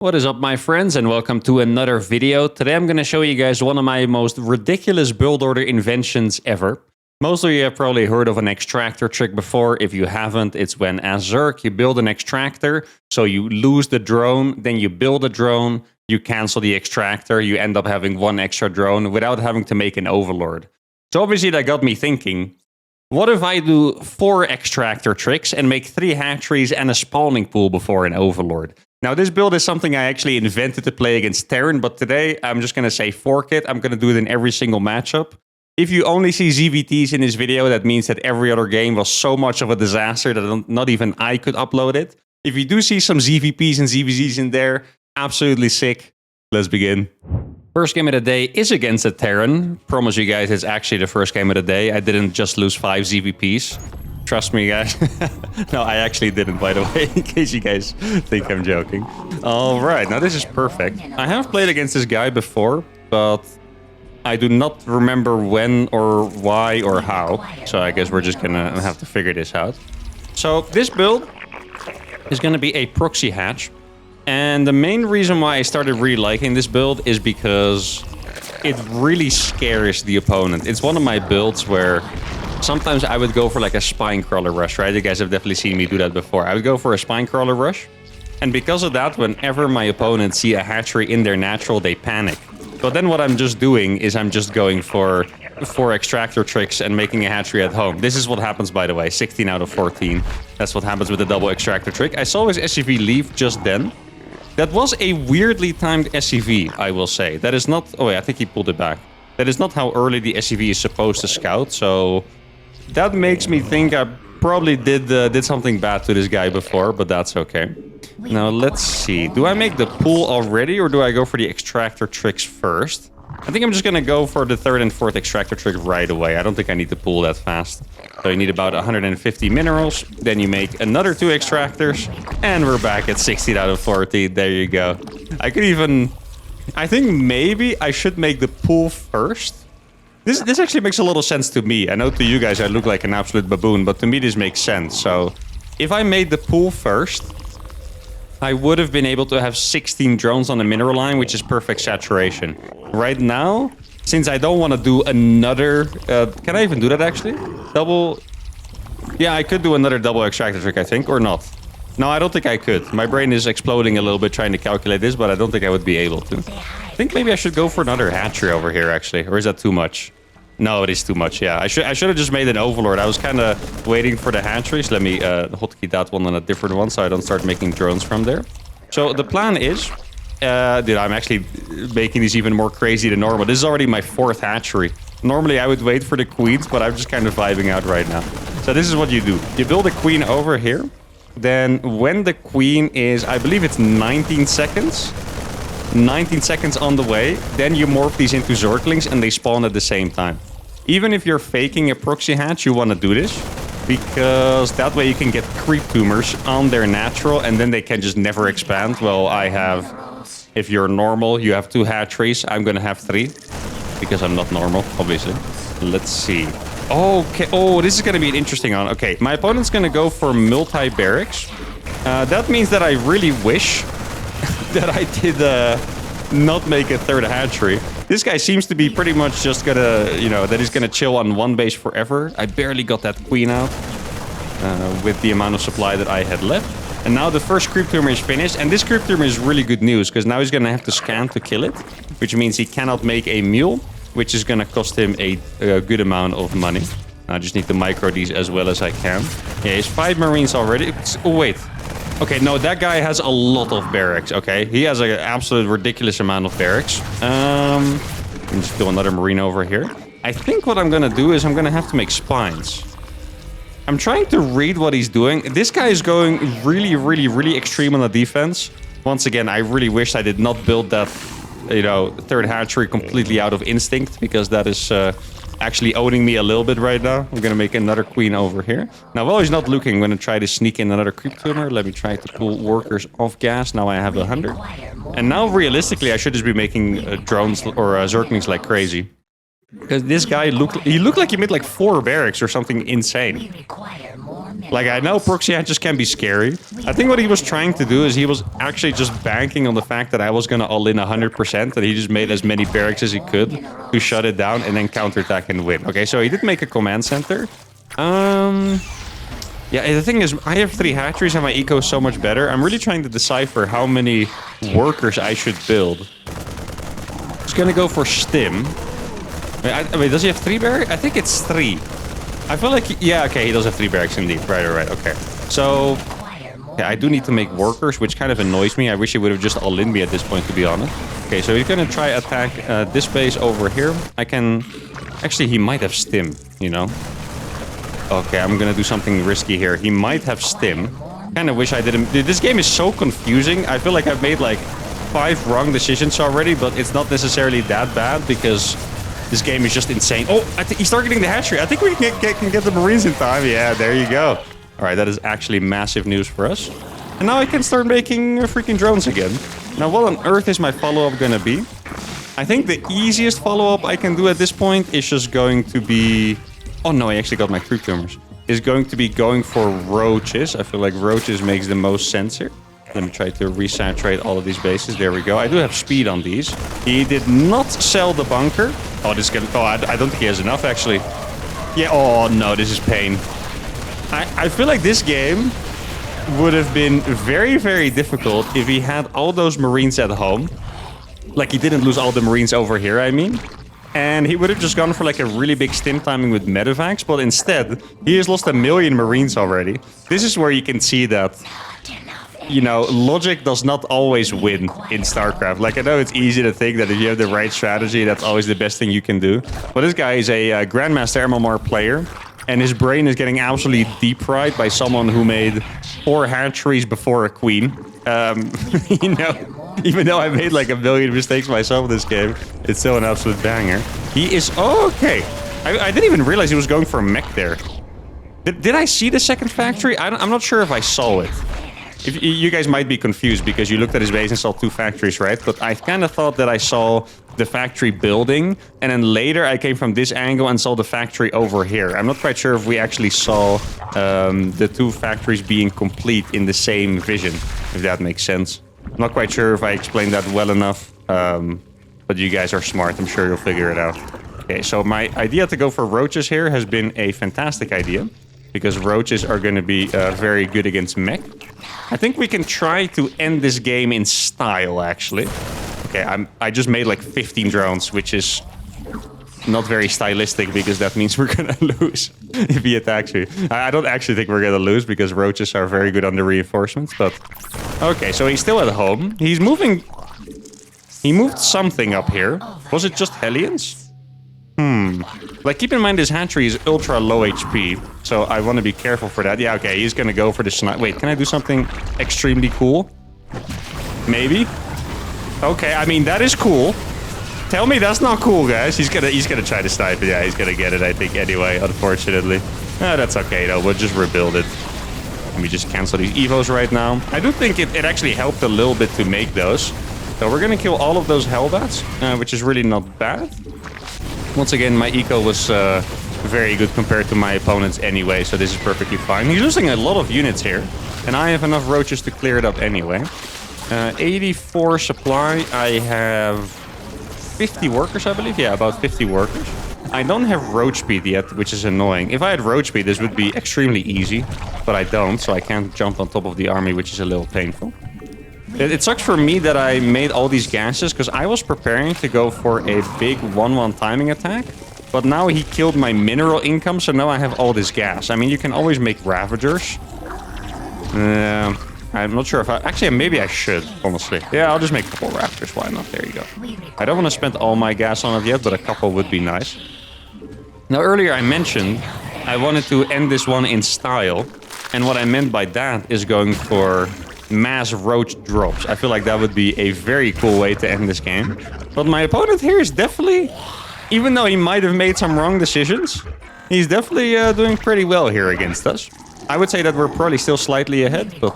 What is up, my friends, and welcome to another video. Today I'm going to show you guys one of my most ridiculous build order inventions ever. Most of you have probably heard of an extractor trick before. If you haven't, it's when as Zerk you build an extractor, so you lose the drone, then you build a drone, you cancel the extractor, you end up having one extra drone without having to make an overlord. So obviously that got me thinking, what if I do 4 extractor tricks and make 3 hatcheries and a spawning pool before an overlord? Now, this build is something I actually invented to play against Terran, but today I'm just going to say fork it. I'm going to do it in every single matchup. If you only see ZVTs in this video, that means that every other game was so much of a disaster that not even I could upload it. If you do see some ZVPs and ZVZs in there, absolutely sick. Let's begin. First game of the day is against a Terran. Promise you guys it's actually the first game of the day. I didn't just lose 5 ZVPs. Trust me, guys. No, I actually didn't, by the way, in case you guys think I'm joking. All right, now this is perfect. I have played against this guy before, but I do not remember when or why or how. So I guess we're just gonna have to figure this out. So this build is gonna be a proxy hatch. And the main reason why I started really liking this build is because it really scares the opponent. It's one of my builds where sometimes I would go for like a spine crawler rush, right? You guys have definitely seen me do that before. I would go for a spine crawler rush. And because of that, whenever my opponents see a hatchery in their natural, they panic. But then what I'm just doing is I'm just going for 4 extractor tricks and making a hatchery at home. This is what happens, by the way, 16 out of 14. That's what happens with the double extractor trick. I saw his SCV leave just then. That was a weirdly timed SCV, I will say. That is not... Oh, wait, I think he pulled it back. That is not how early the SCV is supposed to scout, so... That makes me think I probably did something bad to this guy before, but that's okay. Now, let's see. Do I make the pool already, or do I go for the extractor tricks first? I think I'm just going to go for the 3rd and 4th extractor trick right away. I don't think I need to pool that fast. So you need about 150 minerals. Then you make another 2 extractors. And we're back at 16 out of 14. There you go. I could even... I think maybe I should make the pool first. This actually makes a lot of sense to me. I know to you guys I look like an absolute baboon, but to me this makes sense. So if I made the pool first, I would have been able to have 16 drones on the mineral line, which is perfect saturation. Right now, since I don't want to do another... can I even do that actually? Double... Yeah, I could do another double extractor trick, I think, or not. No, I don't think I could. My brain is exploding a little bit trying to calculate this, but I don't think I would be able to. I think maybe I should go for another hatchery over here, actually. Or is that too much? No, it is too much, yeah. I should have just made an overlord. I was kind of waiting for the hatcheries. Let me hotkey that one on a different one so I don't start making drones from there. So the plan is... dude, I'm actually making this even more crazy than normal. This is already my 4th hatchery. Normally I would wait for the queens, but I'm just kind of vibing out right now. So this is what you do. You build a queen over here. Then when the queen is, I believe it's 19 seconds. 19 seconds on the way. Then you morph these into Zerglings and they spawn at the same time. Even if you're faking a proxy hatch, you want to do this. Because that way you can get creep tumors on their natural and then they can just never expand. Well, I have, if you're normal, you have 2 hatcheries. I'm going to have 3. Because I'm not normal, obviously. Let's see. Okay. Oh, this is going to be an interesting one. Okay, my opponent's going to go for multi-barracks. That means that I really wish that I did not make a 3rd hatchery. This guy seems to be pretty much just gonna, you know, that he's gonna chill on one base forever. I barely got that queen out with the amount of supply that I had left. And now the first creep tumor is finished. And this creep tumor is really good news because now he's gonna have to scan to kill it, which means he cannot make a mule, which is gonna cost him a good amount of money. I just need to micro these as well as I can. Yeah, he's 5 marines already. Oh, wait. Okay, no, that guy has a lot of barracks, okay? He has an absolute ridiculous amount of barracks. Let me just do another marine over here. I think what I'm gonna do is I'm gonna have to make spines. I'm trying to read what he's doing. This guy is going really extreme on the defense. Once again, I really wish I did not build that, you know, 3rd hatchery completely out of instinct, because that is actually owning me a little bit right now. I'm gonna make another queen over here. Now, while he's not looking, I'm gonna try to sneak in another creep tumor. Let me try to pull workers off gas. Now I have 100. And now, realistically, I should just be making drones or Zerglings like crazy. Because this guy looked like he made like 4 barracks or something insane. Like, I know proxy hatches can be scary. I think what he was trying to do is he was actually just banking on the fact that I was going to all in 100%, and he just made as many barracks as he could to shut it down and then counterattack and win. Okay, so he did make a command center. Yeah, the thing is, I have 3 hatcheries and my eco is so much better. I'm really trying to decipher how many workers I should build. Just gonna go for stim. Wait, does he have 3 barracks? I think it's 3. I feel like, yeah, okay, he does have 3 barracks indeed. Right, okay. So, yeah, I do need to make workers, which kind of annoys me. I wish he would have just all-in me at this point, to be honest. Okay, so he's gonna try attack this base over here. I can... Actually, he might have stim, you know? Okay, I'm gonna do something risky here. He might have stim. Kind of wish I didn't... Dude, this game is so confusing. I feel like I've made like 5 wrong decisions already, but it's not necessarily that bad because this game is just insane. Oh, I think he's targeting the hatchery. I think we can get the Marines in time. Yeah, there you go. All right, that is actually massive news for us. And now I can start making freaking drones again. Now, what on earth is my follow-up gonna be? I think the easiest follow-up I can do at this point is just going to be... Oh no, I actually got my creep tumors. Is going to be going for roaches. I feel like roaches makes the most sense here. Let me try to resaturate all of these bases. There we go. I do have speed on these. He did not sell the bunker. Oh, this is gonna... Oh, I don't think he has enough, actually. Yeah, oh no, this is pain. I feel like this game would have been very, very difficult if he had all those Marines at home. Like, he didn't lose all the Marines over here, I mean. And he would have just gone for like a really big stim timing with medevacs, but instead, he has lost 1 million Marines already. This is where you can see that, you know, logic does not always win in StarCraft. Like, I know it's easy to think that if you have the right strategy, that's always the best thing you can do. But this guy is a Grandmaster MMR player, and his brain is getting absolutely deep-fried by someone who made 4 hatcheries before a queen. You know... Even though I made like 1 million mistakes myself in this game, it's still an absolute banger. He is... Oh, okay. I didn't even realize he was going for a mech there. Did I see the second factory? I'm not sure if I saw it. If you guys might be confused because you looked at his base and saw 2 factories, right? But I kind of thought that I saw the factory building, and then later I came from this angle and saw the factory over here. I'm not quite sure if we actually saw the 2 factories being complete in the same vision, if that makes sense. I'm not quite sure if I explained that well enough, but you guys are smart. I'm sure you'll figure it out. Okay, so my idea to go for roaches here has been a fantastic idea, because roaches are going to be very good against mech. I think we can try to end this game in style, actually. Okay, I just made like 15 drones, which is not very stylistic, because that means we're going to lose if he attacks me. I don't actually think we're going to lose, because roaches are very good under reinforcements, but... Okay, so he's still at home. He's moving... He moved something up here. Was it just Hellions? Like, keep in mind this hatchery is ultra low HP, so I want to be careful for that. Yeah, okay, he's going to go for the snipe. Wait, can I do something extremely cool? Maybe? Okay, I mean, that is cool. Tell me that's not cool, guys. He's gonna try to snipe it. Yeah, he's gonna get it, I think, anyway, unfortunately. That's okay, though. We'll just rebuild it. Let me just cancel these evos right now. I do think it actually helped a little bit to make those. So we're gonna kill all of those Hellbats, which is really not bad. Once again, my eco was very good compared to my opponents anyway, so this is perfectly fine. He's losing a lot of units here, and I have enough roaches to clear it up anyway. 84 supply. I have 50 workers, I believe. Yeah, about 50 workers. I don't have roach speed yet, which is annoying. If I had roach speed, this would be extremely easy, but I don't, so I can't jump on top of the army, which is a little painful. It sucks for me that I made all these gases, because I was preparing to go for a big 1-1 timing attack, but now he killed my mineral income, so now I have all this gas. I mean, you can always make Ravagers. I'm not sure if I... Actually, maybe I should, honestly. Yeah, I'll just make a couple Raptors. Why not? There you go. I don't want to spend all my gas on it yet, but a couple would be nice. Now, earlier I mentioned I wanted to end this one in style. And what I meant by that is going for mass roach drops. I feel like that would be a very cool way to end this game. But my opponent here is definitely... Even though he might have made some wrong decisions, he's definitely doing pretty well here against us. I would say that we're probably still slightly ahead, but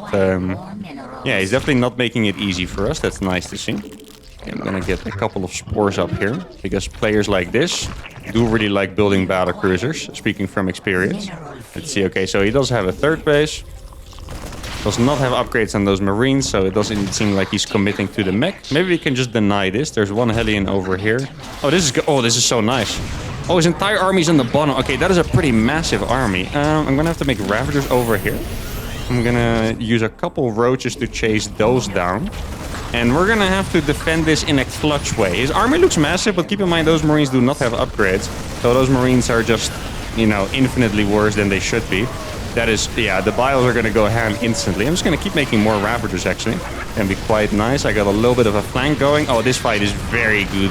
yeah, he's definitely not making it easy for us. That's nice to see. Okay, I'm gonna get a couple of spores up here, because players like this do really like building battle cruisers, speaking from experience. Let's see, okay, so he does have a third base. Does not have upgrades on those marines, so it doesn't seem like he's committing to the mech. Maybe we can just deny this. There's one Hellion over here. Oh, this is so nice. Oh, his entire army's on the bottom. Okay, that is a pretty massive army. I'm gonna have to make Ravagers over here. I'm gonna use a couple roaches to chase those down. And we're gonna have to defend this in a clutch way. His army looks massive, but keep in mind those marines do not have upgrades. So those marines are just, you know, infinitely worse than they should be. That is, yeah, the bios are going to go ham instantly. I'm just going to keep making more Ravagers, actually. Can be quite nice. I got a little bit of a flank going. Oh, this fight is very good.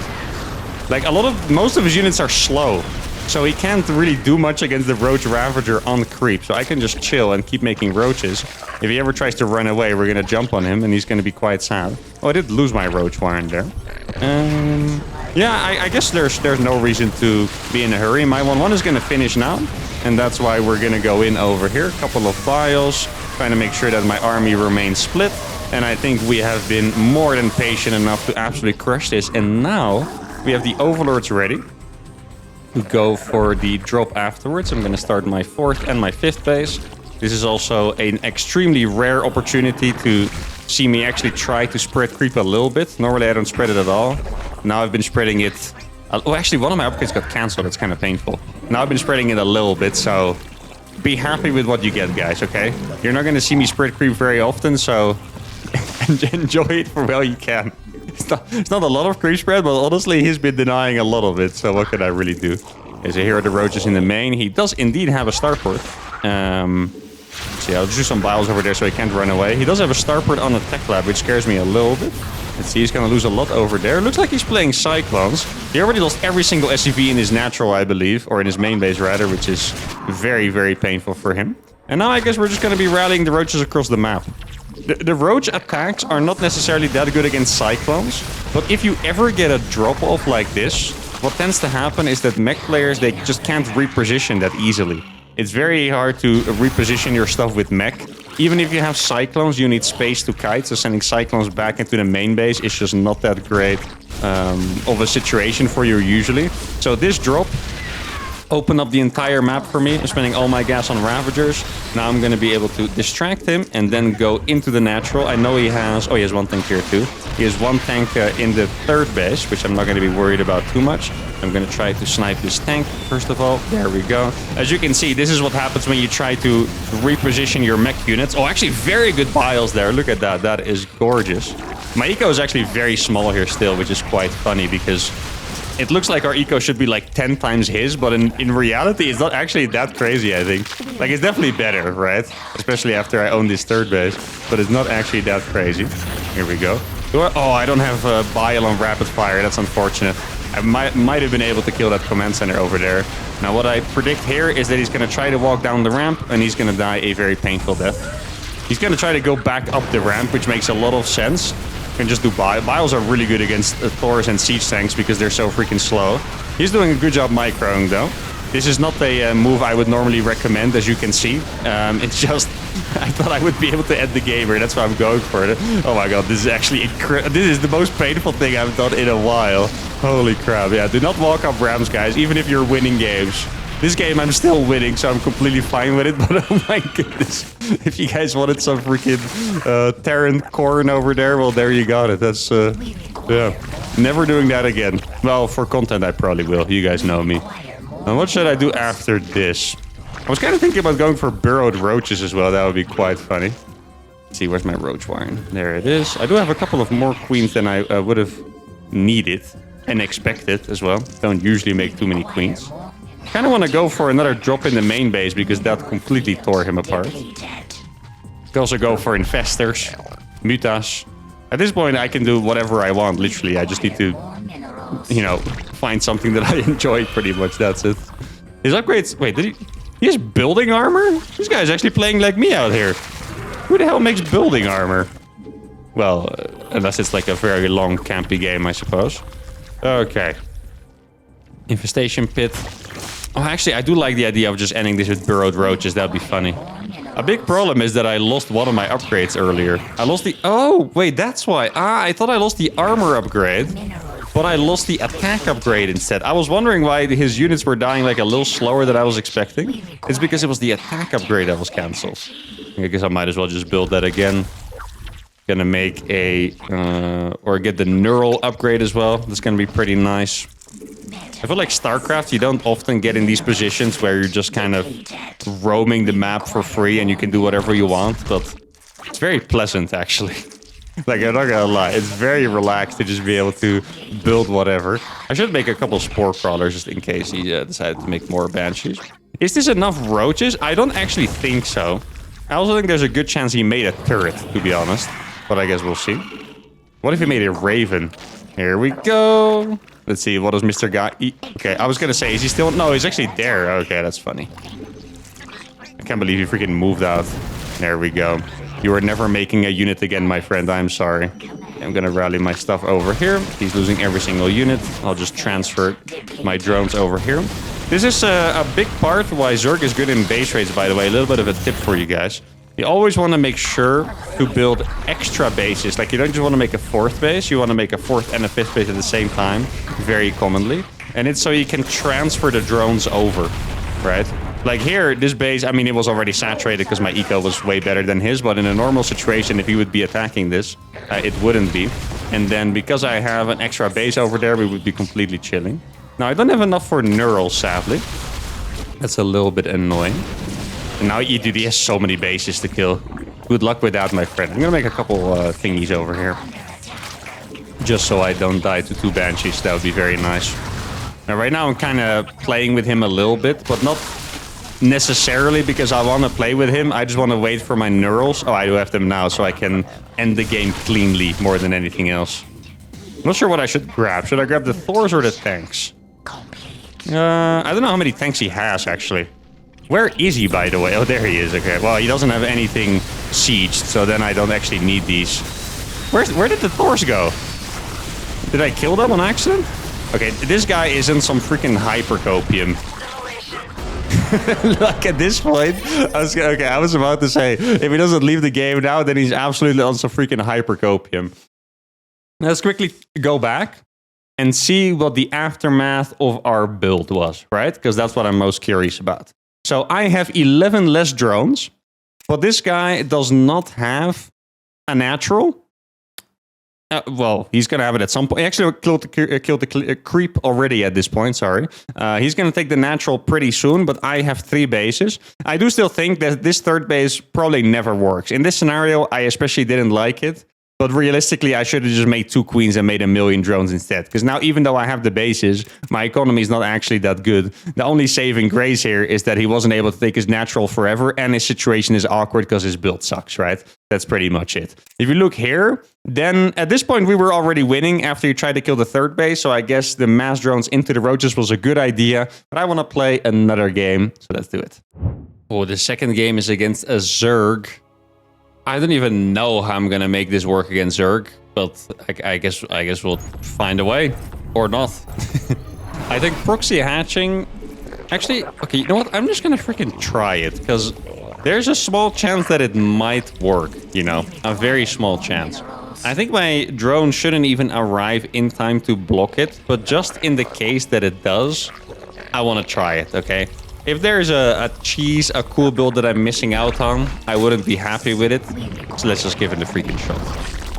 Like, most of his units are slow. So he can't really do much against the Roach Ravager on creep. So I can just chill and keep making Roaches. If he ever tries to run away, we're going to jump on him and he's going to be quite sad. Oh, I did lose my Roach Warren there. Yeah, I guess there's no reason to be in a hurry. My 1-1 is going to finish now. And that's why we're going to go in over here. A couple of bios, trying to make sure that my army remains split. And I think we have been more than patient enough to absolutely crush this. And now we have the Overlords ready to go for the drop afterwards. I'm going to start my 4th and my 5th base. This is also an extremely rare opportunity to see me actually try to spread creep a little bit. Normally I don't spread it at all. Now I've been spreading it. Oh, actually, one of my upgrades got cancelled. It's kind of painful. Now I've been spreading it a little bit, so be happy with what you get, guys, okay? You're not going to see me spread creep very often, so enjoy it for well you can. It's not a lot of creep spread, but honestly, he's been denying a lot of it, so what can I really do? Okay, so here are the roaches in the main. He does indeed have a starport. See, I'll just do some biles over there so he can't run away. He does have a starport on the tech lab, which scares me a little bit. Let's see, he's going to lose a lot over there. Looks like he's playing Cyclones. He already lost every single SCV in his natural, I believe. Or in his main base, rather, which is very, very painful for him. And now I guess we're just going to be rallying the roaches across the map. The roach attacks are not necessarily that good against Cyclones. But if you ever get a drop-off like this, what tends to happen is that mech players, they just can't reposition that easily. It's very hard to reposition your stuff with mech. Even if you have Cyclones, you need space to kite. So sending Cyclones back into the main base is just not that great of a situation for you usually. So this drop opened up the entire map for me. I'm spending all my gas on Ravagers. Now I'm going to be able to distract him and then go into the natural. I know he has... Oh, he has one tank here too. He has one tank in the 3rd base, which I'm not going to be worried about too much. I'm going to try to snipe this tank, first of all. There we go. As you can see, this is what happens when you try to reposition your mech units. Oh, actually, very good biles there. Look at that. That is gorgeous. My eco is actually very small here still, which is quite funny because it looks like our eco should be like 10 times his, but in reality, it's not actually that crazy, I think. Like, it's definitely better, right? Especially after I own this 3rd base, but it's not actually that crazy. Here we go. Oh, I don't have a bile on rapid fire. That's unfortunate. I might have been able to kill that command center over there. Now, what I predict here is that he's going to try to walk down the ramp, and he's going to die a very painful death. He's going to try to go back up the ramp, which makes a lot of sense. You can just do biles are really good against Thors and siege tanks because they're so freaking slow. He's doing a good job microing, though. This is not a move I would normally recommend, as you can see. It's just, I thought I would be able to end the game here. That's why I'm going for it. Oh my god, this is actually this is the most painful thing I've done in a while. Holy crap, yeah. Do not walk up ramps, guys, even if you're winning games. This game I'm still winning, so I'm completely fine with it. But oh my goodness, if you guys wanted some freaking Terran corn over there, well, there you got it. That's, yeah. Never doing that again. Well, for content, I probably will. You guys know me. And what should I do after this? I was kind of thinking about going for burrowed roaches as well. That would be quite funny. Let's see, where's my roach warren? There it is. I do have a couple of more queens than I would have needed and expected as well. Don't usually make too many queens. Kind of want to go for another drop in the main base because that completely tore him apart. Could also go for infestors, mutas. At this point, I can do whatever I want, literally. I just need to, you know, find something that I enjoy pretty much. That's it. His upgrades... Wait, did he... He has building armor? This guy's actually playing like me out here. Who the hell makes building armor? Well, unless it's like a very long campy game, I suppose. Okay. Infestation pit. Oh, actually, I do like the idea of just ending this with burrowed roaches. That would be funny. A big problem is that I lost one of my upgrades earlier. I lost the... Oh, wait, that's why. I thought I lost the armor upgrade, but I lost the attack upgrade instead. I was wondering why his units were dying like a little slower than I was expecting. It's because it was the attack upgrade that was cancelled. I guess I might as well just build that again. Gonna make a... or get the neural upgrade as well. That's gonna be pretty nice. I feel like StarCraft, you don't often get in these positions where you're just kind of roaming the map for free and you can do whatever you want, but it's very pleasant, actually. Like, I'm not gonna lie, it's very relaxed to just be able to build whatever. I should make a couple spore crawlers just in case he decided to make more banshees. Is this enough roaches? I don't actually think so. I also think there's a good chance he made a turret, to be honest, but I guess we'll see. What if he made a raven? Here we go. Let's see, what does Mr. Guy eat? Okay, I was gonna say, is he still... No, he's actually there. Okay, that's funny. I can't believe he freaking moved out. There we go. You are never making a unit again, my friend. I'm sorry. I'm gonna rally my stuff over here. He's losing every single unit. I'll just transfer my drones over here. This is a big part why Zerg is good in base raids, by the way. A little bit of a tip for you guys. You always want to make sure to build extra bases. Like, you don't just want to make a 4th base, you want to make a 4th and a 5th base at the same time, very commonly. And it's so you can transfer the drones over, right? Like here, this base, I mean, it was already saturated because my eco was way better than his, but in a normal situation, if he would be attacking this, it wouldn't be. And then because I have an extra base over there, we would be completely chilling. Now, I don't have enough for neurals, sadly. That's a little bit annoying. And now EDD has so many bases to kill. Good luck with that, my friend. I'm gonna make a couple thingies over here. Just so I don't die to 2 banshees. That would be very nice. Now, right now, I'm kind of playing with him a little bit, but not necessarily because I want to play with him. I just want to wait for my neurals. Oh, I do have them now, so I can end the game cleanly more than anything else. I'm not sure what I should grab. Should I grab the Thors or the tanks? I don't know how many tanks he has, actually. Where is he, by the way? Oh, there he is. Okay, well, he doesn't have anything sieged, so then I don't actually need these. Where did the Thors go? Did I kill them on accident? Okay, this guy is in some freaking hypercopium. Like, at this point, I was about to say, if he doesn't leave the game now, then he's absolutely on some freaking hypercopium. Let's quickly go back and see what the aftermath of our build was, right? Because that's what I'm most curious about. So I have 11 less drones, but this guy does not have a natural. Well, he's going to have it at some point. He actually killed the creep already at this point, sorry. He's going to take the natural pretty soon, but I have 3 bases. I do still think that this 3rd base probably never works. In this scenario, I especially didn't like it. But realistically, I should have just made 2 queens and made 1,000,000 drones instead. Because now, even though I have the bases, my economy is not actually that good. The only saving grace here is that he wasn't able to take his natural forever, and his situation is awkward because his build sucks, right? That's pretty much it. If you look here, then at this point, we were already winning after you tried to kill the 3rd base. So I guess the mass drones into the roaches was a good idea. But I want to play another game, so let's do it. Oh, the 2nd game is against a Zerg. I don't even know how I'm gonna make this work against Zerg, but I guess we'll find a way, or not. I think proxy hatching... Actually, okay, you know what? I'm just gonna freaking try it, because there's a small chance that it might work, you know? A very small chance. I think my drone shouldn't even arrive in time to block it, but just in the case that it does, I want to try it, okay? If there's a cool build that I'm missing out on, I wouldn't be happy with it. So let's just give it a freaking shot.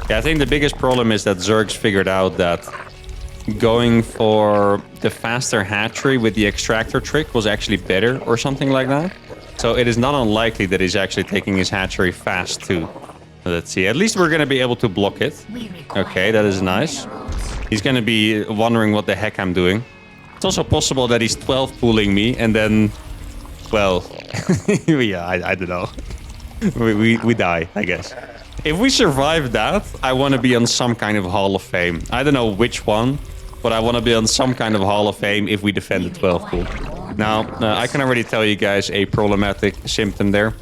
Yeah, I think the biggest problem is that Zerg's figured out that going for the faster hatchery with the extractor trick was actually better or something like that. So it is not unlikely that he's actually taking his hatchery fast too. Let's see. At least we're going to be able to block it. Okay, that is nice. He's going to be wondering what the heck I'm doing. It's also possible that he's 12 pooling me and then, well, yeah, I don't know. We die, I guess. If we survive that, I want to be on some kind of Hall of Fame. I don't know which one, but I want to be on some kind of Hall of Fame if we defend the 12 pool. Now, I can already tell you guys a problematic symptom there.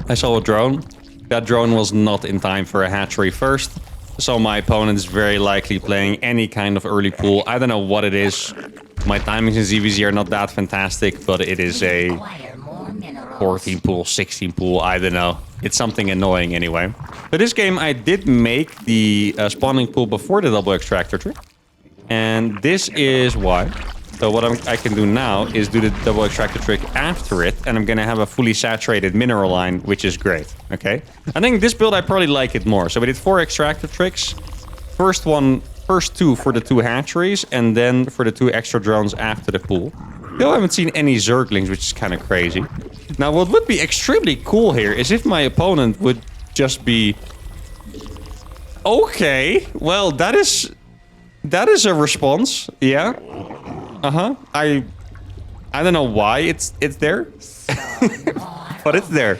I saw a drone. That drone was not in time for a hatchery first. So my opponent is very likely playing any kind of early pool. I don't know what it is. My timings in ZVZ are not that fantastic, but it is a 14 pool, 16 pool, I don't know. It's something annoying anyway. For this game, I did make the spawning pool before the double extractor trick. And this is why. So what I can do now is do the double extractor trick after it, and I'm going to have a fully saturated mineral line, which is great, okay? I think this build, I probably like it more. So we did 4 extractor tricks. First 2 for the 2 hatcheries, and then for the 2 extra drones after the pool. Still haven't seen any zerglings, which is kind of crazy. Now, what would be extremely cool here is if my opponent would just be... Okay, well, that is a response, yeah. I don't know why it's there, but it's there.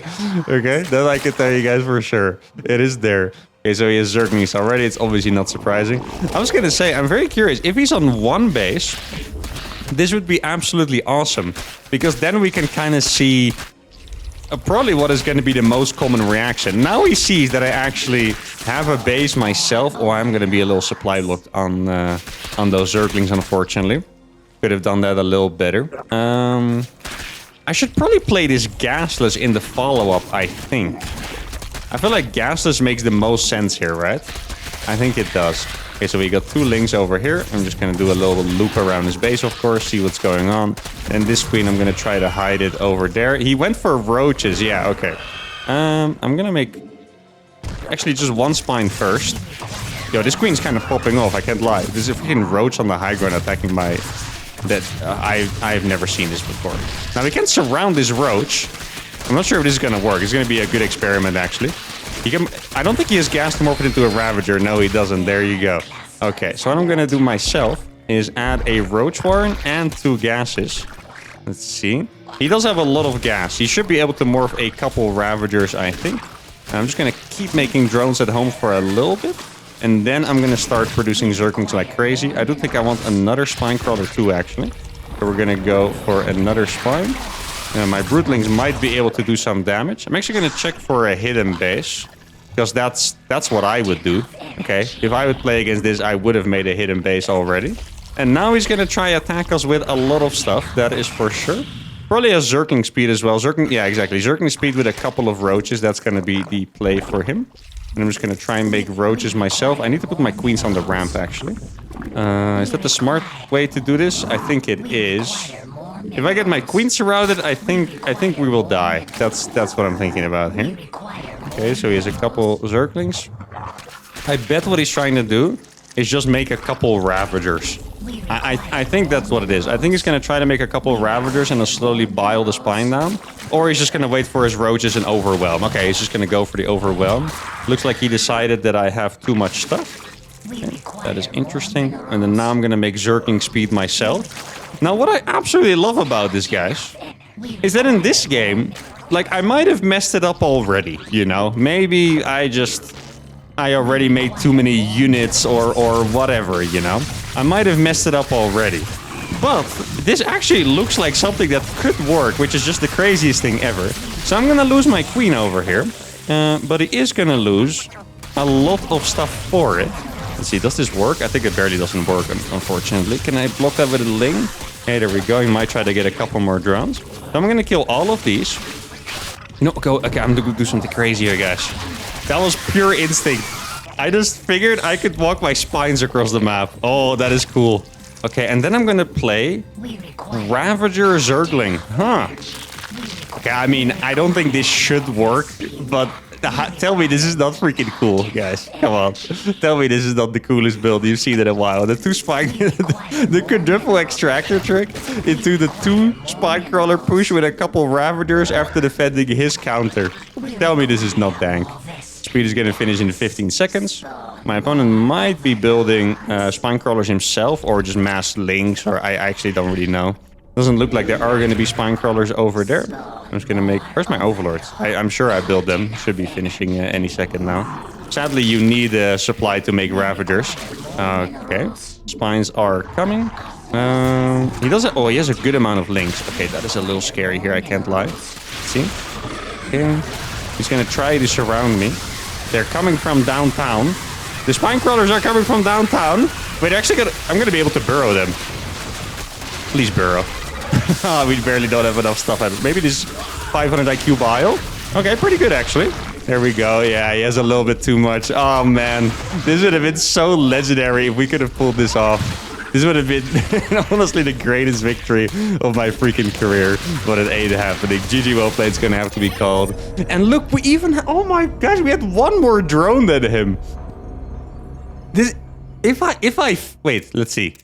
Okay, that I can tell you guys for sure. It is there. Okay, so he has zerglings already. It's obviously not surprising. I was gonna say, I'm very curious if he's on 1 base. This would be absolutely awesome, because then we can kind of see probably what is going to be the most common reaction. Now he sees that I actually have a base myself. Oh, I'm going to be a little supply locked on those zerglings, unfortunately. Could have done that a little better. I should probably play this gasless in the follow-up, I think. I feel like gasless makes the most sense here, right? I think it does. Okay, so we got 2 lings over here. I'm just going to do a little loop around his base, of course, see what's going on. And this queen, I'm going to try to hide it over there. He went for roaches. Yeah, okay. I'm going to make actually just 1 spine first. Yo, this queen's kind of popping off, I can't lie. There's a freaking roach on the high ground attacking my... I've never seen this before. Now, we can surround this roach. I'm not sure if this is going to work. It's going to be a good experiment, actually. I don't think he has gas to morph it into a Ravager. No, he doesn't. There you go. Okay, so what I'm going to do myself is add a Roach Warren and 2 gases. Let's see. He does have a lot of gas. He should be able to morph a couple Ravagers, I think. I'm just going to keep making drones at home for a little bit. And then I'm going to start producing zerglings like crazy. I do think I want another spine crawler too, actually. So we're going to go for another spine. My Brootlings might be able to do some damage. I'm actually going to check for a hidden base, because that's what I would do. Okay, if I would play against this, I would have made a hidden base already. And now he's going to try attack us with a lot of stuff, that is for sure. Probably a Zergling speed as well. Yeah, exactly. Zergling speed with a couple of roaches. That's going to be the play for him. And I'm just going to try and make roaches myself. I need to put my queens on the ramp, actually. Is that the smart way to do this? I think it is. If I get my queen surrounded, I think we will die. That's what I'm thinking about here. Okay, so he has a couple Zerglings. I bet what he's trying to do is just make a couple Ravagers. I think that's what it is. I think he's going to try to make a couple Ravagers and then slowly bile the spine down. Or he's just going to wait for his roaches and overwhelm. Okay, he's just going to go for the overwhelm. Looks like he decided that I have too much stuff. Okay, that is interesting. And then now I'm going to make Zergling speed myself. Now, what I absolutely love about this, guys, is that in this game, like, I might have messed it up already, you know? Maybe I already made too many units or whatever, you know? I might have messed it up already. But this actually looks like something that could work, which is just the craziest thing ever. So I'm gonna lose my queen over here, but he is gonna lose a lot of stuff for it. Let's see, does this work? I think it barely doesn't work, unfortunately. Can I block that with a ling? Hey, there we go. He might try to get a couple more drones. So I'm gonna kill all of these. No, go. Okay, I'm gonna do something crazy here, guys. That was pure instinct. I just figured I could walk my spines across the map. Oh, that is cool. Okay, and then I'm gonna play Ravager Zergling. Huh. Okay, I mean, I don't think this should work, but tell me this is not freaking cool, guys. Come on. Tell me this is not the coolest build you've seen in a while. The 2 spine... the quadruple extractor trick into the 2 spine crawler push with a couple Ravagers after defending his counter. Tell me this is not dank. Speed is going to finish in 15 seconds. My opponent might be building spine crawlers himself or just mass links, or I actually don't really know. Doesn't look like there are going to be spine crawlers over there. I'm just going to make... Where's my overlords? I'm sure I built them. Should be finishing any second now. Sadly, you need a supply to make Ravagers. Okay. Spines are coming. He doesn't... Oh, he has a good amount of links. Okay, that is a little scary here. I can't lie. See? Okay. He's going to try to surround me. They're coming from downtown. The spine crawlers are coming from downtown. Wait, actually, I'm going to be able to burrow them. Please burrow. We barely don't have enough stuff. Maybe this 500 IQ bio. Okay, pretty good, actually. There we go. Yeah, he has a little bit too much. Oh, man. This would have been so legendary if we could have pulled this off. This would have been, honestly, the greatest victory of my freaking career. But it ain't happening. GG well played is going to have to be called. And look, we even... Oh, my gosh. We had one more drone than him. This... Wait, let's see.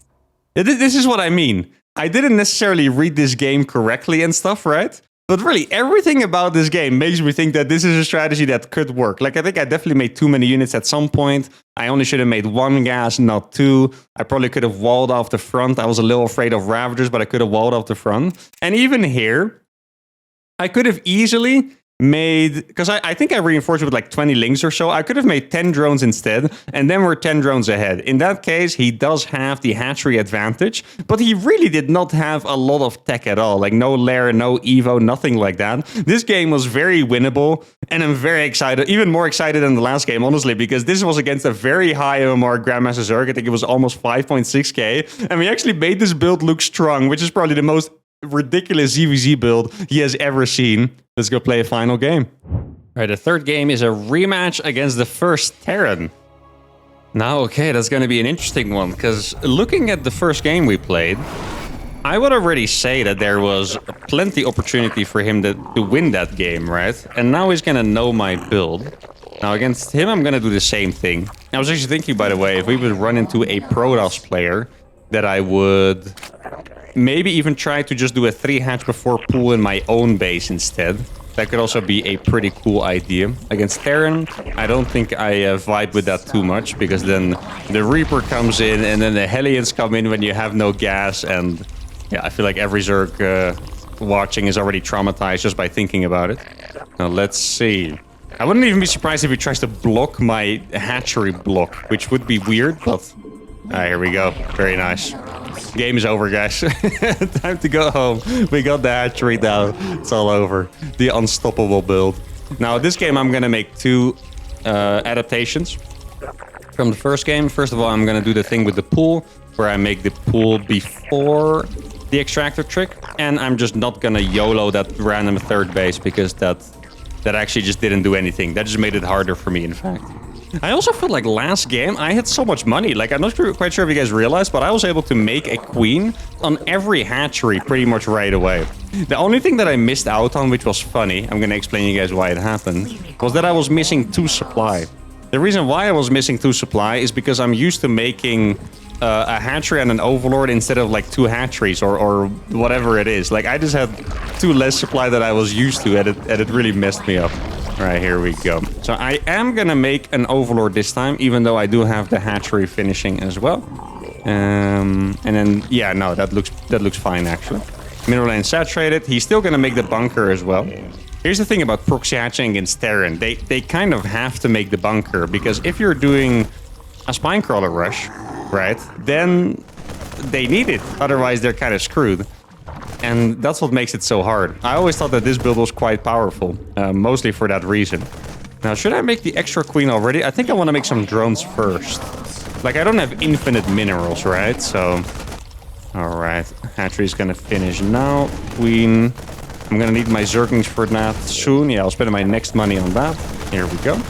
This is what I mean. I didn't necessarily read this game correctly and stuff, right? But really, everything about this game makes me think that this is a strategy that could work. Like, I think I definitely made too many units at some point. I only should have made one gas, not two. I probably could have walled off the front. I was a little afraid of Ravagers, but I could have walled off the front. And even here, I could have easily made... Because I think I reinforced it with like 20 links or so. I could have made 10 drones instead, and then we're 10 drones ahead. In that case, he does have the hatchery advantage, but he really did not have a lot of tech at all. Like no lair, no evo, nothing like that. This game was very winnable, and I'm very excited, even more excited than the last game, honestly, because this was against a very high MMR Grandmaster Zerg. I think it was almost 5.6k, and we actually made this build look strong, which is probably the most ridiculous ZVZ build he has ever seen. Let's go play a final game. All right, the third game is a rematch against the first Terran. Now, okay, that's going to be an interesting one, because looking at the first game we played, I would already say that there was plenty opportunity for him to win that game, right? And now he's going to know my build. Now, against him, I'm going to do the same thing. I was actually thinking, by the way, if we would run into a Protoss player, that I would... maybe even try to just do a 3 hatch before pool in my own base instead. That could also be a pretty cool idea. Against Terran, I don't think I vibe with that too much, because then the Reaper comes in and then the Hellions come in when you have no gas. And yeah, I feel like every Zerg watching is already traumatized just by thinking about it. Now let's see. I wouldn't even be surprised if he tries to block my hatchery block, which would be weird, but... Alright, here we go. Very nice. Game is over, guys. Time to go home. We got the hatchery down. It's all over. The unstoppable build. Now, this game, I'm going to make 2 adaptations from the first game. First of all, I'm going to do the thing with the pool, where I make the pool before the extractor trick. And I'm just not going to YOLO that random third base, because that actually just didn't do anything. That just made it harder for me, in fact. I also felt like last game I had so much money. Like, I'm not quite sure if you guys realized, but I was able to make a queen on every hatchery pretty much right away. The only thing that I missed out on, which was funny, I'm going to explain to you guys why it happened, was that I was missing 2 supply. The reason why I was missing 2 supply is because I'm used to making a hatchery and an overlord instead of like 2 hatcheries or whatever it is. Like, I just had 2 less supply that I was used to, and it really messed me up. All right, here we go. So I am gonna make an overlord this time, even though I do have the hatchery finishing as well. And then, yeah, no, that looks fine actually. Mineral lane saturated. He's still gonna make the bunker as well. Here's the thing about proxy hatching against Terran. They kind of have to make the bunker, because if you're doing a spinecrawler rush, right, then they need it. Otherwise, they're kind of screwed. And that's what makes it so hard. I always thought that this build was quite powerful, mostly for that reason. Now, should I make the extra queen already? I think I want to make some drones first. Like, I don't have infinite minerals, right? So, all right. Hatchery's going to finish now. Queen. I'm going to need my Zerglings for that soon. Yeah, I'll spend my next money on that. Here we go.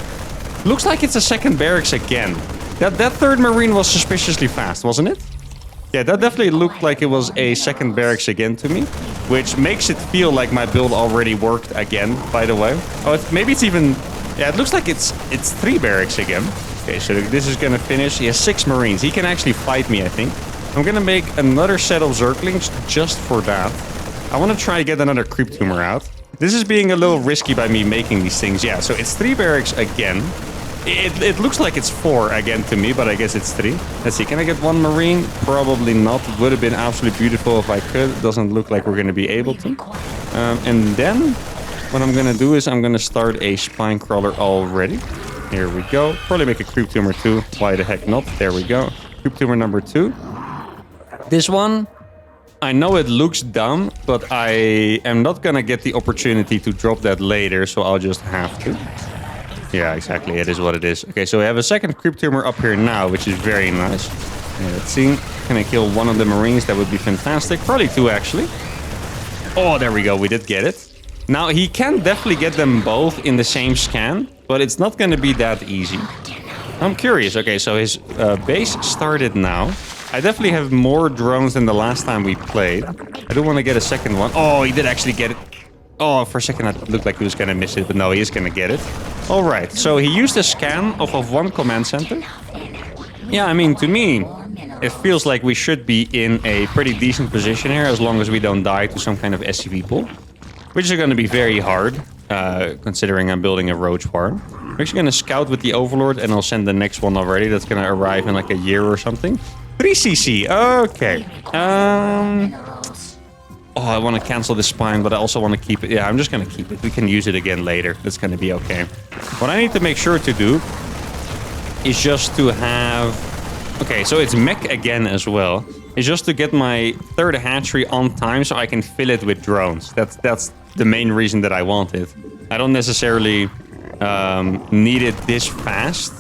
Looks like it's a second barracks again. That third marine was suspiciously fast, wasn't it? Yeah, that definitely looked like it was a second barracks again to me, which makes it feel like my build already worked again, by the way. Oh, maybe it's even... Yeah, it looks like it's 3 barracks again. Okay, so this is going to finish. He has 6 marines. He can actually fight me, I think. I'm going to make another set of Zerglings just for that. I want to try to get another creep tumor out. This is being a little risky by me making these things. Yeah, so it's 3 barracks again. It looks like it's 4 again to me, but I guess it's 3. Let's see, can I get 1 marine? Probably not. It would have been absolutely beautiful if I could. It doesn't look like we're going to be able to. And then what I'm going to do is I'm going to start a spine crawler already. Here we go. Probably make a creep tumor too. Why the heck not? There we go. Creep tumor number 2. This one, I know it looks dumb, but I am not going to get the opportunity to drop that later, so I'll just have to. Yeah, exactly. It is what it is. Okay, so we have a second creep tumor up here now, which is very nice. Let's see. Can I kill 1 of the marines? That would be fantastic. Probably 2, actually. Oh, there we go. We did get it. Now, he can definitely get them both in the same scan, but it's not going to be that easy. I'm curious. Okay, so his base started now. I definitely have more drones than the last time we played. I do want to get a second one. Oh, he did actually get it. Oh, for a second it looked like he was going to miss it, but no, he is going to get it. All right, so he used a scan off of one command center. Yeah, I mean, to me, it feels like we should be in a pretty decent position here as long as we don't die to some kind of SCV pool, which is going to be very hard, considering I'm building a roach farm. I'm actually going to scout with the Overlord, and I'll send the next one already. That's going to arrive in like a year or something. 3cc, okay. Oh, I want to cancel this spine, but I also want to keep it. Yeah, I'm just going to keep it. We can use it again later. That's going to be okay. What I need to make sure to do is just to have... Okay, so it's mech again as well. It's just to get my third hatchery on time so I can fill it with drones. That's the main reason that I want it. I don't necessarily need it this fast,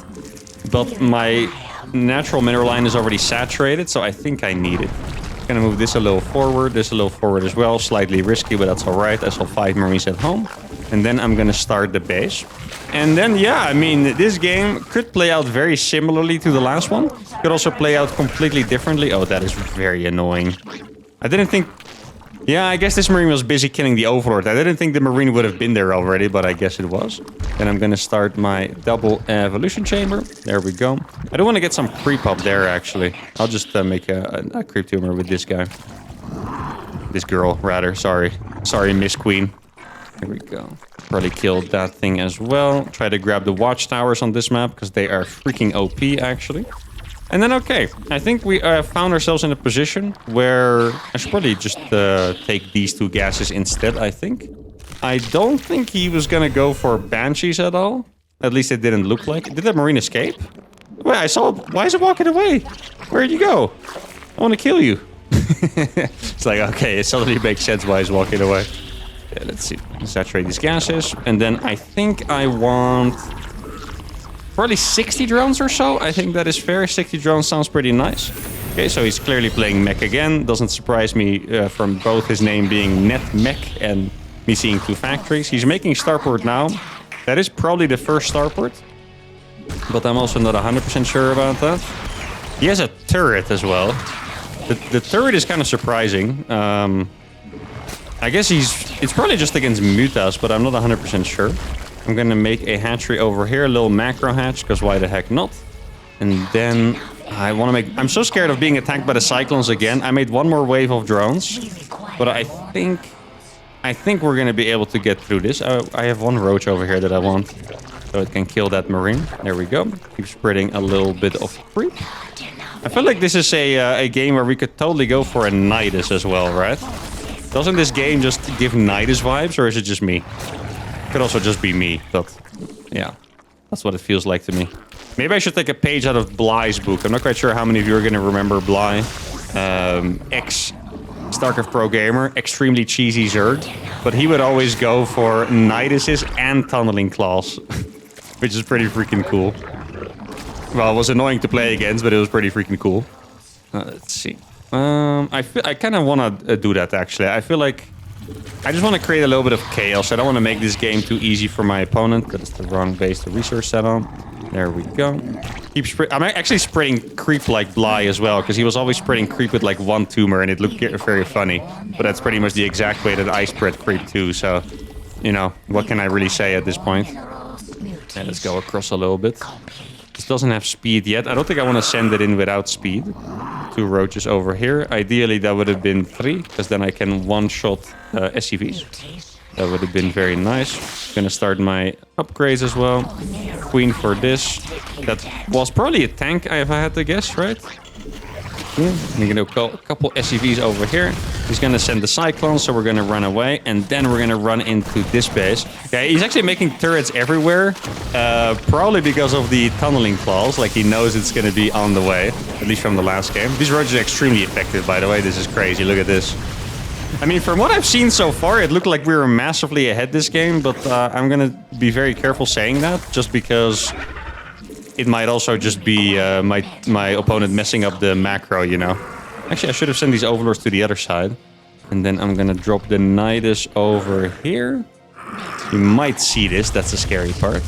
but my natural mineral line is already saturated, so I think I need it. I'm gonna move this a little forward, this a little forward as well. Slightly risky, but that's all right. I saw 5 Marines at home. And then I'm gonna start the base. And then, yeah, I mean, this game could play out very similarly to the last one. Could also play out completely differently. Oh, that is very annoying. I didn't think... Yeah, I guess this Marine was busy killing the Overlord. I didn't think the Marine would have been there already, but I guess it was. Then I'm gonna start my double evolution chamber. There we go. I do want to get some creep up there, actually. I'll just make a creep tumor with this guy. This girl, rather. Sorry. Sorry, Miss Queen. Here we go. Probably killed that thing as well. Try to grab the watchtowers on this map, because they are freaking OP, actually. And then, okay, I think we found ourselves in a position where I should probably just take these 2 gases instead, I think. I don't think he was going to go for Banshees at all. At least it didn't look like it. Did that Marine escape? Wait, I saw... Why is it walking away? Where'd you go? I want to kill you. It's like, okay, it suddenly makes sense why he's walking away. Yeah, let's see. Saturate these gases. And then I think I want... probably 60 drones or so. I think that is fair. 60 drones sounds pretty nice. Okay, so he's clearly playing mech again. Doesn't surprise me from both his name being Net Mech and me seeing 2 factories. He's making starport now. That is probably the first starport. But I'm also not 100% sure about that. He has a turret as well. The turret is kind of surprising. I guess it's probably just against Mutas, but I'm not 100% sure. I'm gonna make a hatchery over here, a little macro hatch, because why the heck not? And then I want to make... I'm so scared of being attacked by the Cyclones again. I made 1 more wave of drones, but I think we're gonna be able to get through this. I have 1 roach over here that I want, so it can kill that Marine. There we go. Keep spreading a little bit of creep. I feel like this is a game where we could totally go for a Nidus as well, right? Doesn't this game just give Nidus vibes, or is it just me? Could also just be me, but yeah, that's what it feels like to me. Maybe I should take a page out of Bly's book. I'm not quite sure how many of you are going to remember Bly. Ex-StarCraft Pro Gamer, extremely cheesy Zerg, but he would always go for Niduses and Tunneling Claws, which is pretty freaking cool. Well, it was annoying to play against, but it was pretty freaking cool. Let's see. I kind of want to do that, actually. I feel like I just want to create a little bit of chaos. I don't want to make this game too easy for my opponent. That's the wrong base to research set on. There we go. I'm actually spreading creep like Bly as well, because he was always spreading creep with like 1 tumor, and it looked very funny. But that's pretty much the exact way that I spread creep too. So, you know, what can I really say at this point? Yeah, let's go across a little bit. This doesn't have speed yet. I don't think I want to send it in without speed. 2 roaches over here. Ideally, that would have been 3, because then I can one-shot SCVs. That would have been very nice. Gonna start my upgrades as well. Queen for this. That was probably a tank, if I had to guess, right? I'm gonna go a couple SCVs over here. He's gonna send the Cyclones, so we're gonna run away, and then we're gonna run into this base. Okay, he's actually making turrets everywhere, probably because of the tunneling claws. Like, he knows it's gonna be on the way, at least from the last game. These roaches are extremely effective, by the way. This is crazy. Look at this. I mean, from what I've seen so far, it looked like we were massively ahead this game, but I'm gonna be very careful saying that, just because it might also just be my opponent messing up the macro, you know. Actually, I should have sent these overlords to the other side. And then I'm gonna drop the Nidus over here. You might see this. That's the scary part.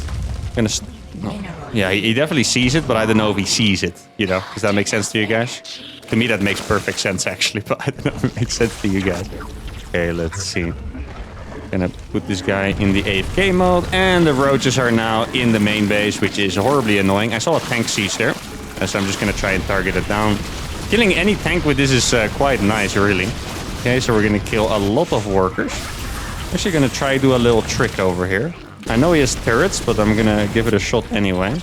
Yeah, he definitely sees it, but I don't know if he sees it. You know, does that make sense to you guys? To me, that makes perfect sense, actually, but I don't know if it makes sense to you guys. Okay, let's see. Gonna put this guy in the AFK mode, and the roaches are now in the main base, which is horribly annoying. I saw a tank siege there, so I'm just gonna try and target it down. Killing any tank with this is quite nice, really. Okay, so we're gonna kill a lot of workers. Actually gonna try to do a little trick over here. I know he has turrets, but I'm gonna give it a shot anyway.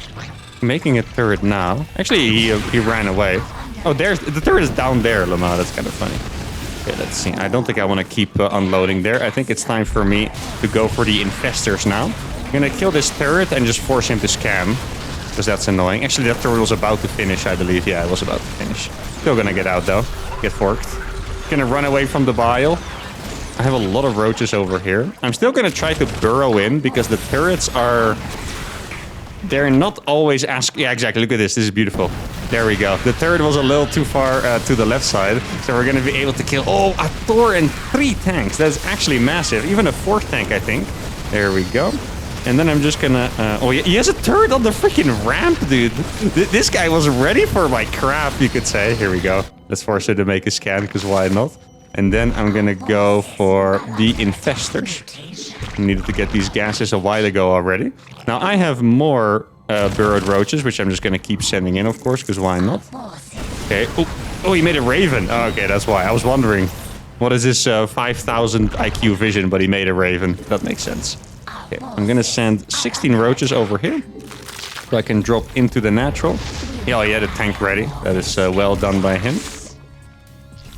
Making a turret now. Actually, he ran away. Oh, the turret is down there, Lamar. That's kind of funny. Okay, let's see. I don't think I want to keep unloading there. I think it's time for me to go for the infestors now. I'm gonna kill this turret and just force him to scam, because that's annoying. Actually, that turret was about to finish, I believe. Yeah, it was about to finish. Still gonna get out, though. Get forked. Gonna run away from the bile. I have a lot of roaches over here. I'm still gonna try to burrow in, because the turrets are... They're not always asking... Yeah, exactly. Look at this. This is beautiful. There we go. The turret was a little too far to the left side. So we're going to be able to kill... Oh, a Thor and 3 tanks. That's actually massive. Even a 4th tank, I think. There we go. And then I'm just going to... Oh, he has a turret on the freaking ramp, dude. This guy was ready for my crap, you could say. Here we go. Let's force it to make a scan, because why not? And then I'm going to go for the infestors. I needed to get these gases a while ago already. Now I have more burrowed roaches, which I'm just going to keep sending in, of course, because why not? Okay. Oh, he made a raven. Oh, okay, that's why. I was wondering, what is this 5,000 IQ vision, but he made a raven. That makes sense. Okay, I'm going to send 16 roaches over here, so I can drop into the natural. Yeah, he had a tank ready. That is well done by him.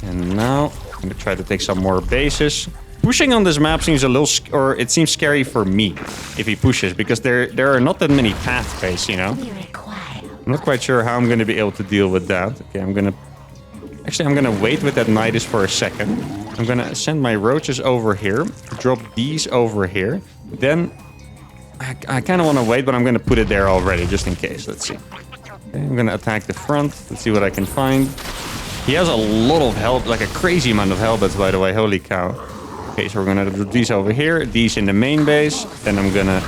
And now I'm going to try to take some more bases. Pushing on this map seems a little, or it seems scary for me if he pushes, because there are not that many pathways, you know. I'm not quite sure how I'm going to be able to deal with that. Okay, I'm going to wait with that Nidus for a second. I'm going to send my roaches over here, drop these over here. Then I kind of want to wait, but I'm going to put it there already, just in case. Let's see. Okay, I'm going to attack the front. Let's see what I can find. He has a lot of help, like a crazy amount of helpets, by the way. Holy cow. Okay, so we're gonna do these over here, these in the main base. Then I'm gonna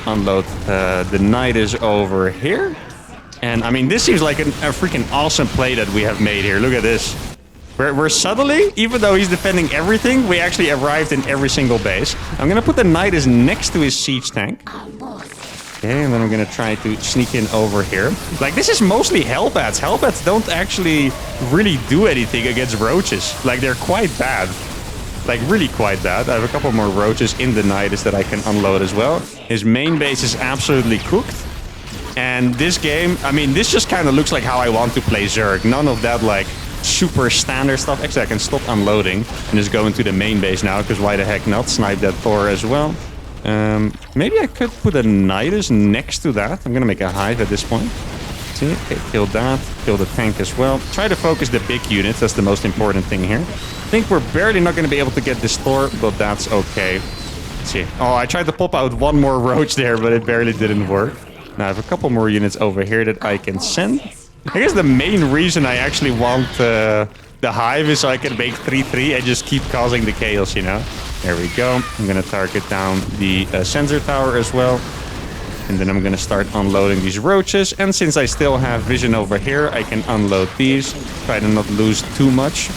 unload the Nidus over here. And I mean, this seems like a freaking awesome play that we have made here. Look at this. We're suddenly, even though he's defending everything, we actually arrived in every single base. I'm gonna put the Nidus next to his siege tank. Okay, and then I'm gonna try to sneak in over here. Like, this is mostly Hellbats. Hellbats don't actually really do anything against roaches. Like, they're quite bad. Like, really quite bad. I have a couple more roaches in the Nidus that I can unload as well. His main base is absolutely cooked. And this game, I mean, this just kind of looks like how I want to play Zerg. None of that, like, super standard stuff. Actually, I can stop unloading and just go into the main base now, because why the heck not? Snipe that Thor as well. Maybe I could put a Nidus next to that. I'm going to make a hive at this point. See? Okay, kill that. Kill the tank as well. Try to focus the big units. That's the most important thing here. I think we're barely not going to be able to get this Thor, but that's okay. Let's see. Oh, I tried to pop out one more roach there, but it barely didn't work. Now I have a couple more units over here that I can send. I guess the main reason I actually want the hive is so I can make 3-3 and just keep causing the chaos, you know? There we go. I'm going to target down the sensor tower as well. And then I'm going to start unloading these roaches. And since I still have vision over here, I can unload these. Try to not lose too much.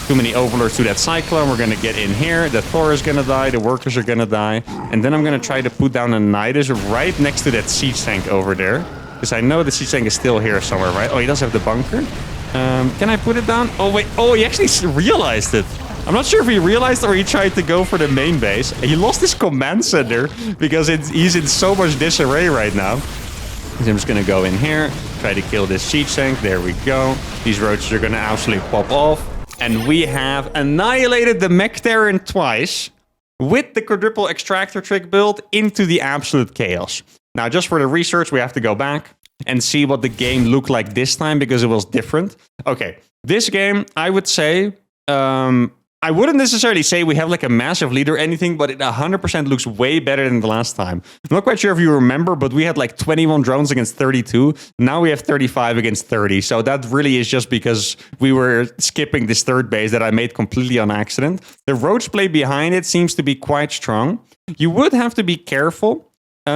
Too many overlords to that cyclone. We're going to get in here. The Thor is going to die. The workers are going to die. And then I'm going to try to put down a Nidus right next to that siege tank over there. Because I know the siege tank is still here somewhere, right? Oh, he does have the bunker. Can I put it down? Oh, wait. Oh, he actually realized it. I'm not sure if he realized or he tried to go for the main base. He lost his command center because he's in so much disarray right now. So I'm just going to go in here, try to kill this siege tank. There we go. These roaches are going to absolutely pop off. And we have annihilated the Mech Terran twice with the Quadruple Extractor trick build into the absolute chaos. Now, just for the research, we have to go back and see what the game looked like this time because it was different. Okay, this game, I would say... I wouldn't necessarily say we have like a massive lead or anything, but it 100% looks way better than the last time. I'm not quite sure if you remember, but we had like 21 drones against 32. Now we have 35 against 30. So that really is just because we were skipping this third base that I made completely on accident. The roach play behind it seems to be quite strong. You would have to be careful.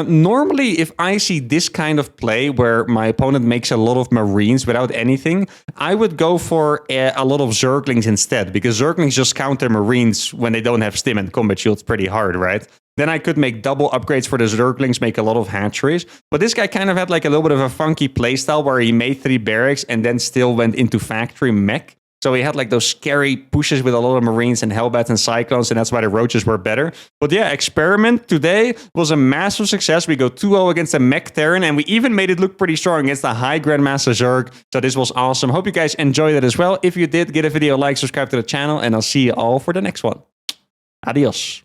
Normally, if I see this kind of play where my opponent makes a lot of Marines without anything, I would go for a lot of Zerglings instead, because Zerglings just counter Marines when they don't have stim and combat shields pretty hard, right? Then I could make double upgrades for the Zerglings, make a lot of hatcheries. But this guy kind of had like a little bit of a funky playstyle where he made 3 barracks and then still went into factory mech. So he had like those scary pushes with a lot of Marines and Hellbats and Cyclones, and that's why the Roaches were better. But yeah, Experiment today was a massive success. We go 2-0 against the Mech Terran, and we even made it look pretty strong against the High Grandmaster Zerg. So this was awesome. Hope you guys enjoyed it as well. If you did, give a video a like, subscribe to the channel, and I'll see you all for the next one. Adios.